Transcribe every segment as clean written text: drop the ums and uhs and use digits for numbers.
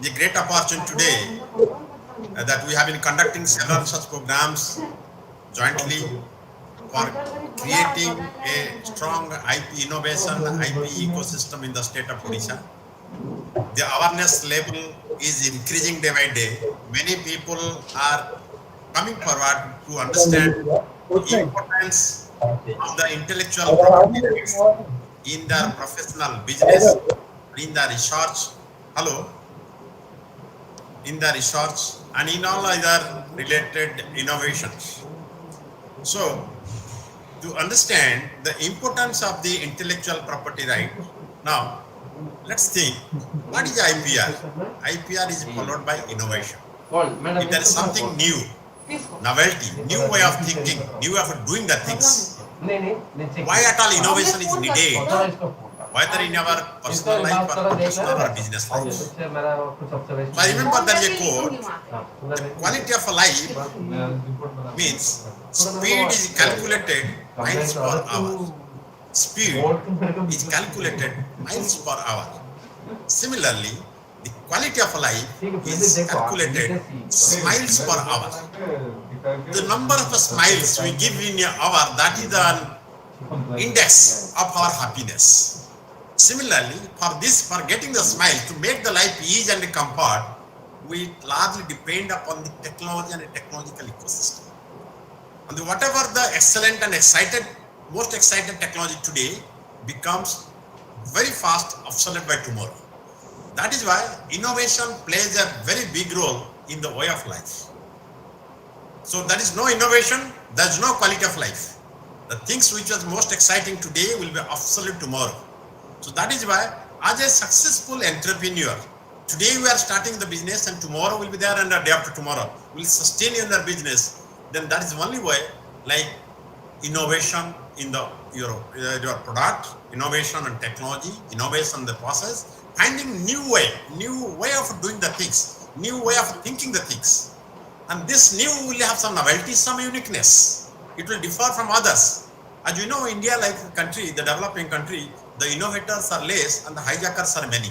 The great opportunity today that we have been conducting several such programs jointly for creating a strong IP innovation, IP ecosystem in the state of Odisha. The awareness level is increasing day by day. Many people are coming forward to understand the importance of the intellectual property rights in their professional business, in their research, hello, in the research and in all other related innovations. So, to understand the importance of the intellectual property right, now let's think what is IPR? IPR is followed by innovation. If there is something new, novelty, new way of thinking, new way of doing the things, why at all innovation is needed, whether in our personal life or professional or business life. So I remember there is a quote, quality of life means speed is calculated miles per hour. Speed is calculated miles per hour. Similarly, the quality of life is calculated smiles per hour. The number of smiles we give in an hour, that is an index of our happiness. Similarly, for getting the smile, to make the life easy and comfort, we largely depend upon the technology and the technological ecosystem. And whatever the excellent and most excited technology today becomes very fast obsolete by tomorrow. That is why innovation plays a very big role in the way of life. So there is no innovation, there is no quality of life. The things which are most exciting today will be obsolete tomorrow. So that is why as a successful entrepreneur, today we are starting the business and tomorrow will be there and the day after tomorrow will sustain in their business, then that is the only way, like innovation in your product, innovation and technology, innovation in the process, finding new way of doing the things, new way of thinking the things. And this new will have some novelty, some uniqueness. It will differ from others. As you know, India, like a country, the developing country, the innovators are less and the hijackers are many.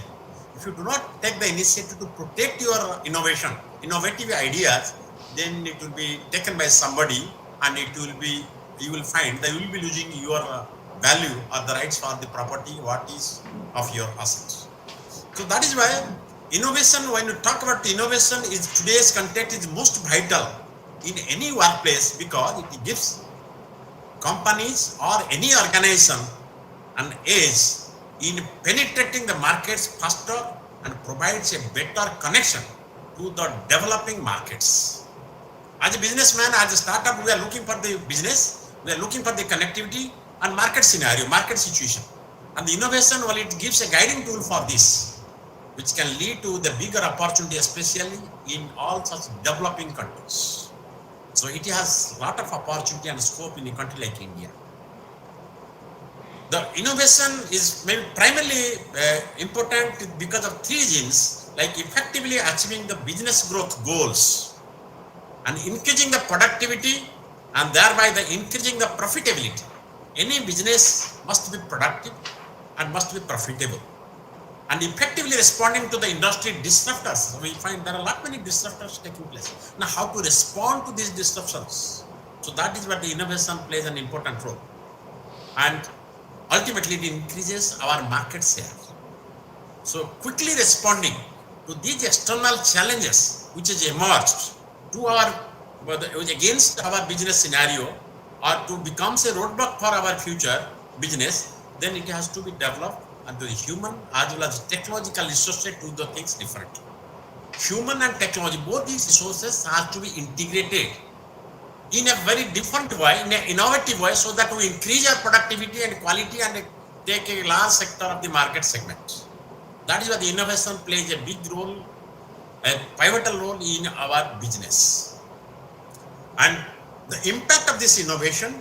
If you do not take the initiative to protect your innovation, innovative ideas, then it will be taken by somebody and you will find that you will be losing your value or the rights for the property, what is of your assets. So that is why innovation, when you talk about innovation, is today's context is most vital in any workplace because it gives companies or any organization an edge in penetrating the markets faster and provides a better connection to the developing markets. As a businessman, as a startup, we are looking for the business, we are looking for the connectivity and market scenario, market situation. And the innovation, well, it gives a guiding tool for this, which can lead to the bigger opportunity, especially in all such developing countries. So it has a lot of opportunity and scope in a country like India. The innovation is maybe primarily important because of three reasons, like effectively achieving the business growth goals and increasing the productivity and thereby the increasing the profitability. Any business must be productive and must be profitable. And effectively responding to the industry disruptors. We find there are a lot many disruptors taking place. Now, how to respond to these disruptions? So that is where the innovation plays an important role. And ultimately, it increases our market share. So quickly responding to these external challenges which has emerged to against our business scenario or to becomes a roadblock for our future business, then it has to be developed and the human as well as technological resources to the things differently. Human and technology, both these resources have to be integrated in a very different way, in an innovative way, so that we increase our productivity and quality and take a large sector of the market segment. That is why the innovation plays a big role, a pivotal role in our business. And the impact of this innovation,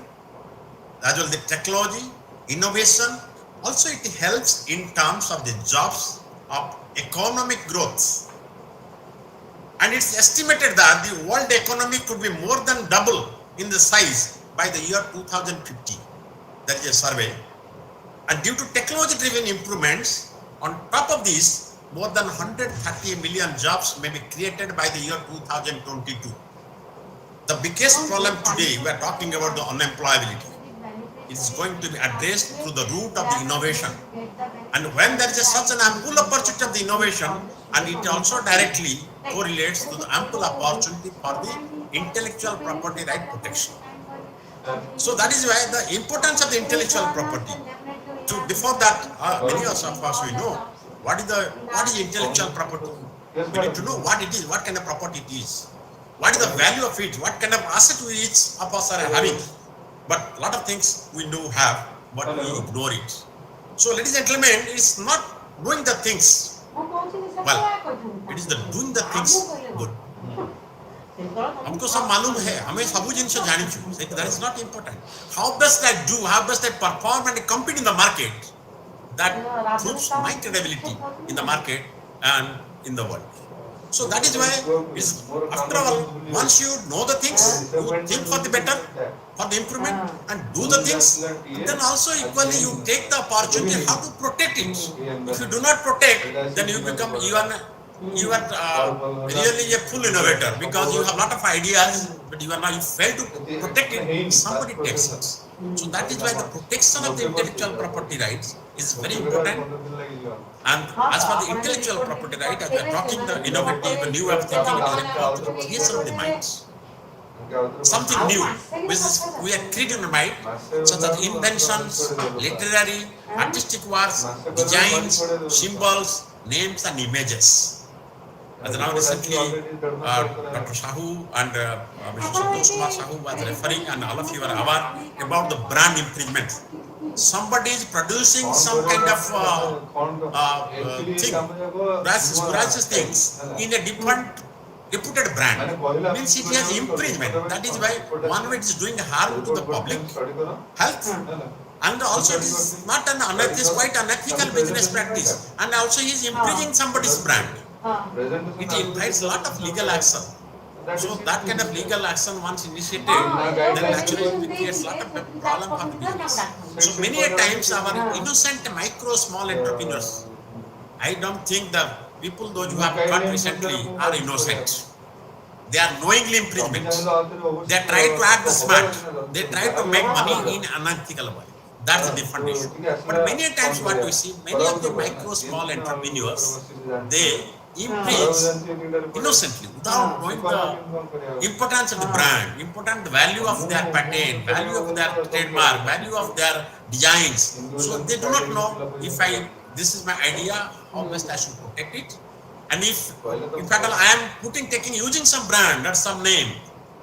as well the technology, innovation, also it helps in terms of the jobs of economic growth. And it's estimated that the world economy could be more than double in the size by the year 2050. That is a survey. And due to technology driven improvements, on top of this, more than 130 million jobs may be created by the year 2022. The biggest problem today, we are talking about the unemployability. It is going to be addressed through the root of the innovation. And when there is such an ample opportunity of the innovation, and it also directly correlates to the ample opportunity for the intellectual property right protection. So that is why the importance of the intellectual property. To before that, many of us we know what is intellectual property. We need to know what it is, what kind of property it is, what is the value of it, what kind of asset we each of us are having. But a lot of things we do have, but we ignore it. So, ladies and gentlemen, it's not doing the things well, it is the doing the things good. हमको सब मालूम है, हमें सब जिनिस जानिछु. That is not important. How best I do, how best I perform and compete in the market, that proves my credibility in the market and in the world. So that is why, after all, once you know the things, you think for the better, for the improvement, and do the things, then also equally you take the opportunity how to protect it. If you do not protect, then you become you are really a full innovator, because you have a lot of ideas, but you fail to protect it. Somebody takes it. So that is why the protection of the intellectual property rights is very important. And as for the intellectual property right, as we are talking the innovative, new way of thinking, it is about the creation of the minds. Something new, which is we are creating in the mind, such as inventions, literary, artistic works, designs, symbols, names and images. As now recently, Dr. Sahu and Mr. Santosh Kumar Sahu was referring, and all of you are aware about the brand infringement. Somebody is producing some kind of thing, prices things in a different reputed brand. Means it has infringement. That is why one way it is doing harm to the public health. And also it is not an unethical, quite unethical business practice. And also he is infringing somebody's brand. It implies a lot of legal action. So that kind of legal action once initiated, then actually it creates a lot of problem for the business. So many a times our innocent micro small entrepreneurs, I don't think the people those who have caught recently are innocent. They are knowingly infringement. They try to act smart. They try to make money in unethical way. That's a different issue. But many a times what we see, many of the micro small entrepreneurs, they infringe innocently without knowing the importance of the brand, important value of their patent, value of their trademark, value of their designs. So they do not know if this is my idea, how best I should protect it. And if in fact I am using some brand or some name,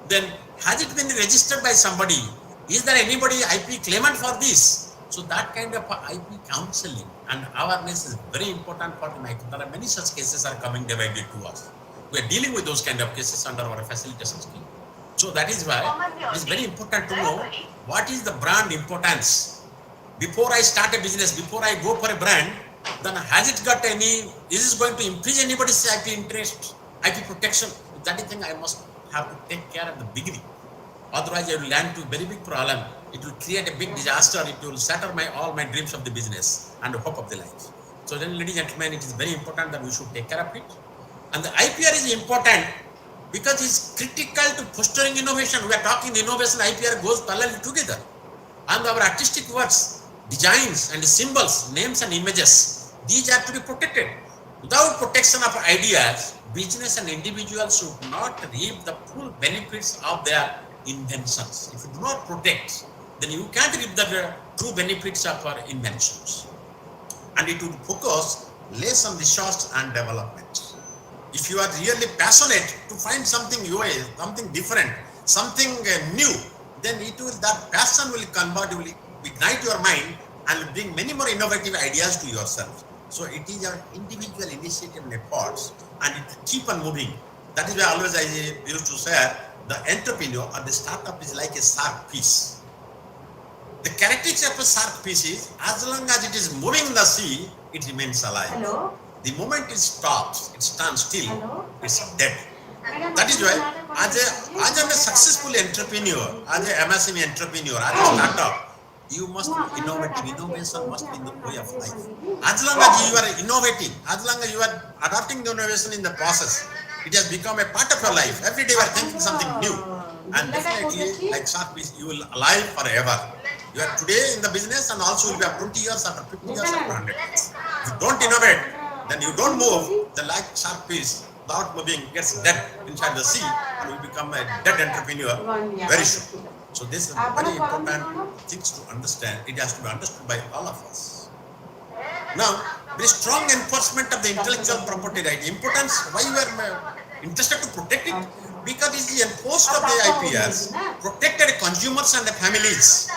then has it been registered by somebody? Is there anybody IP claimant for this? So that kind of IP counseling and awareness is very important for the micro. There are many such cases are coming day by day to us. We are dealing with those kind of cases under our facilitation scheme. So that is why it is very important to know what is the brand importance. Before I start a business, before I go for a brand, then has it got any, is it going to infringe anybody's IP interest, IP protection? That is the thing I must have to take care at the beginning. Otherwise, I will land to a very big problem. It will create a big disaster. It will shatter all my dreams of the business and the hope of the life. So then, ladies and gentlemen, it is very important that we should take care of it. And the IPR is important because it's critical to fostering innovation. We are talking innovation, IPR goes parallel together. And our artistic works, designs and symbols, names and images, these are to be protected. Without protection of ideas, business and individuals should not reap the full benefits of their inventions. If you do not protect, then you can't reap the true benefits of our inventions. And it would focus less on research and development. If you are really passionate to find something new, something different, something new, then that passion will convert, will ignite your mind and bring many more innovative ideas to yourself. So it is your individual initiative and efforts, and it keep on moving. That is why always I used to say, the entrepreneur or the startup is like a shark fish. The characteristic of a shark fish is, as long as it is moving in the sea, it remains alive. Hello? The moment it stops, it stands still, hello? It's dead. That is why, as a successful entrepreneur, as a MSME entrepreneur, as a startup, You must be innovating. Innovation must be in the way of life. As long as you are innovating, as long as you are adopting the innovation in the process, it has become a part of your life. Every day you are thinking something new. And definitely, like Sharp is, you will alive forever. You are today in the business and also will be have 20 years, after 50 years, after 100 years. If you don't innovate, then you don't move, the like sharp fish without moving gets dead inside the sea and will become a dead entrepreneur very soon. So this is very important things to understand. It has to be understood by all of us. Now, very strong enforcement of the intellectual property right. Importance, why you are interested to protect it? Because it is enforced of the IPRs, protected consumers and the families.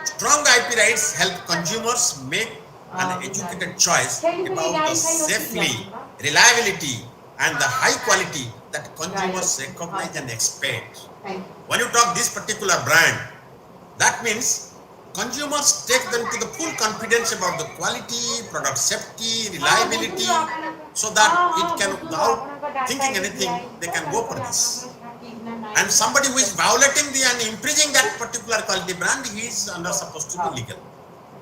Strong IP rights help consumers make an educated choice about the safety, reliability, and the high quality that consumers recognize and expect. When you talk this particular brand, that means consumers take them to the full confidence about the quality, product safety, reliability, so that it can, without thinking anything, they can go for this. And somebody who is violating the and infringing that particular quality brand, he is under supposed to be legal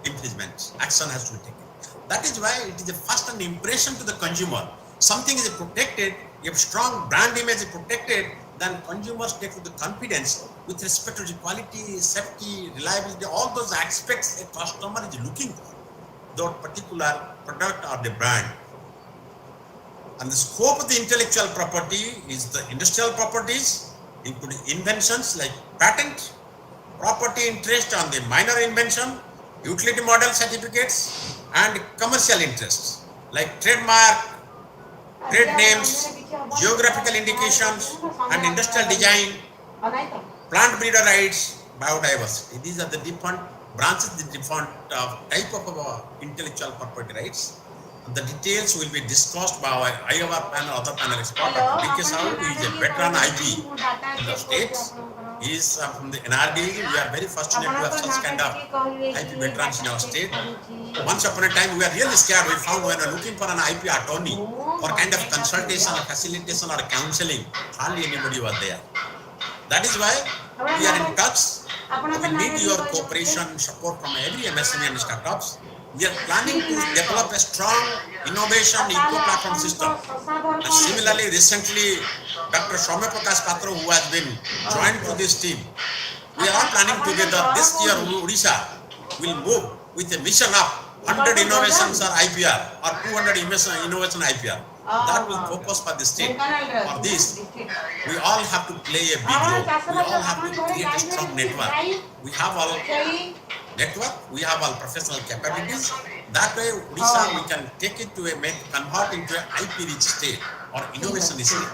infringement. Action has to be taken. That is why it is a first an impression to the consumer. Something is protected, if strong brand image is protected, then consumers take the confidence with respect to the quality, safety, reliability, all those aspects a customer is looking for, the particular product or the brand. And the scope of the intellectual property is the industrial properties, including inventions like patent, property interest on the minor invention, utility model certificates, and commercial interests like trademark, trade names, geographical indications, and industrial design, plant breeder rights, biodiversity. These are the different branches, the different type of intellectual property rights. The details will be discussed by our IPR panel, other panel expert. Dr. D.K. Sahu, who is a veteran IP in the states. He is from the NRD. We are very fortunate to have such kind of IP veterans in our state. Once upon a time, we were really scared. We found when we were looking for an IP attorney for kind of consultation or facilitation or counseling, hardly anybody was there. That is why we are in touch. We need your cooperation, support from every MSME and startups. We are planning to develop a strong innovation eco-platform system. And similarly, recently, Dr. Soumya Prakash Patra, who has been joined to this team, we are all planning together. This year, Odisha will move with a mission of 100 innovations or IPR or 200 innovation IPR. That will focus for the state. For this, we all have to play a big role. We all have to create a strong network. We have all network, we have all professional capabilities. That way, Odisha, we can take it to a convert into an IP rich state or innovation state.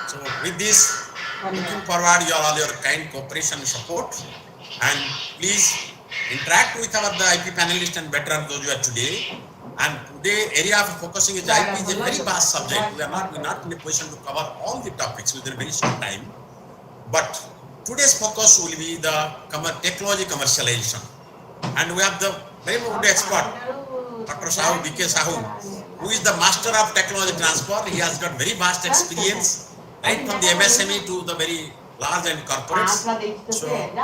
So with this, looking forward all your kind cooperation and support, and please interact with our the IP panelists and veterans those who are today. And today area of focusing is IP is a very vast subject. We're not in a position to cover all the topics within a very short time. But today's focus will be the technology commercialization. And we have the very good expert, Dr. Sahu, D.K. Sahu, who is the master of technology transfer. He has got very vast experience, right from the MSME to the very large and corporates. So